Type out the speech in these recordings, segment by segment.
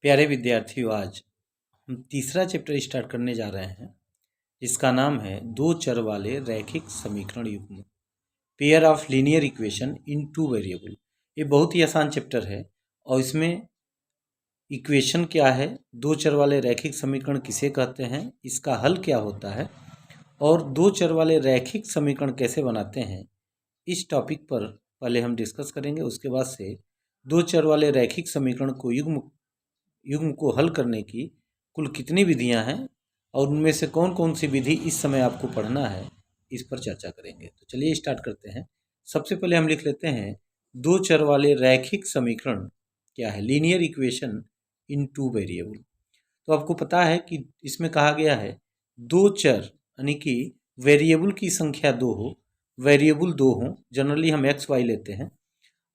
प्यारे विद्यार्थियों, आज हम तीसरा चैप्टर स्टार्ट करने जा रहे हैं जिसका नाम है दो चर वाले रैखिक समीकरण युग्म, pair of linear equation in two variable. ये बहुत ही आसान चैप्टर है और इसमें इक्वेशन क्या है, दो चर वाले रैखिक समीकरण किसे कहते हैं, इसका हल क्या होता है और दो चर वाले रैखिक समीकरण कैसे बनाते हैं, इस टॉपिक पर पहले हम डिस्कस करेंगे। उसके बाद से दो चर वाले रैखिक समीकरण को युग्म को हल करने की कुल कितनी विधियां हैं और उनमें से कौन कौन सी विधि इस समय आपको पढ़ना है, इस पर चर्चा करेंगे। तो चलिए स्टार्ट करते हैं। सबसे पहले हम लिख लेते हैं दो चर वाले रैखिक समीकरण क्या है, linear equation in two variable. तो आपको पता है कि इसमें कहा गया है दो चर यानी कि वेरिएबल की संख्या दो हो, वेरिएबल दो हो, जनरली हम एक्स वाई लेते हैं,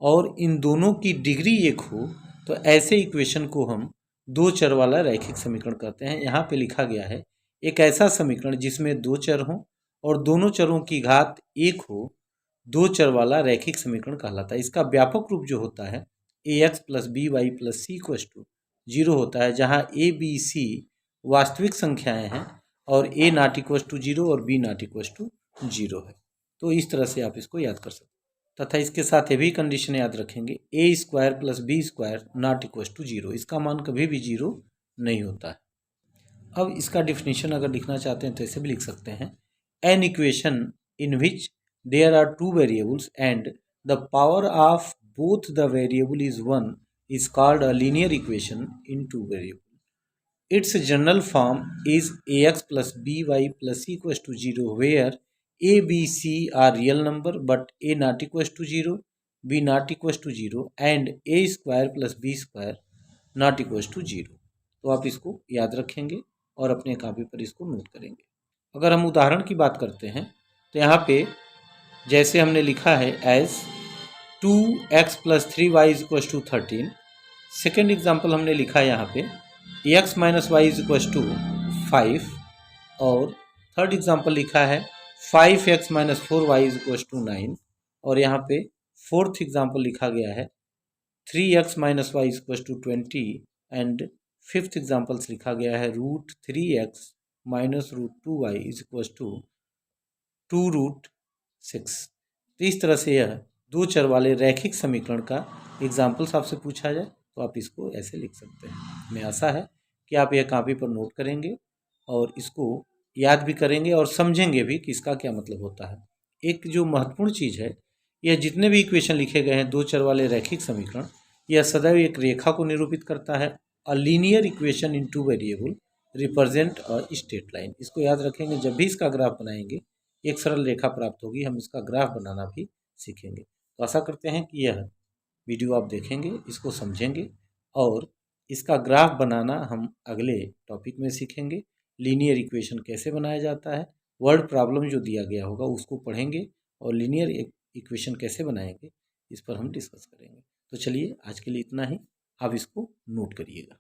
और इन दोनों की डिग्री एक हो, तो ऐसे इक्वेशन को हम दो चर वाला रैखिक समीकरण कहते हैं। यहाँ पे लिखा गया है एक ऐसा समीकरण जिसमें दो चर हों और दोनों चरों की घात एक हो, दो चर वाला रैखिक समीकरण कहलाता है। इसका व्यापक रूप जो होता है A x plus B Y plus C equals to zero होता है, जहाँ ए बी सी वास्तविक संख्याएं हैं और a not equals to zero और b not equals to zero है। तो इस तरह से आप इसको याद कर सकते हैं। तथा इसके साथ ये भी कंडीशन याद रखेंगे, A square plus B square not equal to zero, इसका मान कभी भी जीरो नहीं होता है। अब इसका डिफिनीशन अगर लिखना चाहते हैं तो ऐसे भी लिख सकते हैं, an equation in which there are two variables and the power of both the variable is one is called a linear equation in two variable. Its general form is a x plus B Y plus c equal to zero where A, B, C are real number but A not equals to 0, B not equals to 0 and A square plus B square not equals to 0। तो आप इसको याद रखेंगे और अपने copy पर इसको note करेंगे। अगर हम उदाहरण की बात करते हैं तो यहाँ पे जैसे हमने लिखा है as 2x plus 3y is equal to 13। Second example हमने लिखा है यहाँ पे x minus y is equal to 5 और थर्ड एग्जाम्पल लिखा है 5x minus 4y is equal to 9 और यहाँ पे फोर्थ एग्जाम्पल लिखा गया है 3x minus y is equal to 20 and fifth examples लिखा गया है root 3x minus root 2y is equal to 2 root 6। तो इस तरह से यह दो चर वाले रैखिक समीकरण का एग्जाम्पल्स आपसे पूछा जाए तो आप इसको ऐसे लिख सकते हैं। हमें आशा है कि आप यह कॉपी पर नोट करेंगे और इसको याद भी करेंगे और समझेंगे भी कि इसका क्या मतलब होता है। एक जो महत्वपूर्ण चीज़ है, यह जितने भी इक्वेशन लिखे गए हैं दो चर वाले रैखिक समीकरण, यह सदैव एक रेखा को निरूपित करता है। अ linear equation in two variable represent a straight line. इसको याद रखेंगे, जब भी इसका ग्राफ बनाएंगे एक सरल रेखा प्राप्त होगी, हम इसका ग्राफ बनाना भी सीखेंगे। तो आशा करते हैं कि यह वीडियो आप देखेंगे, इसको समझेंगे और इसका ग्राफ बनाना हम अगले टॉपिक में सीखेंगे। लीनियर इक्वेशन कैसे बनाया जाता है, वर्ड प्रॉब्लम जो दिया गया होगा उसको पढ़ेंगे और लीनियर इक्वेशन कैसे बनाएंगे इस पर हम डिस्कस करेंगे। तो चलिए आज के लिए इतना ही, आप इसको नोट करिएगा।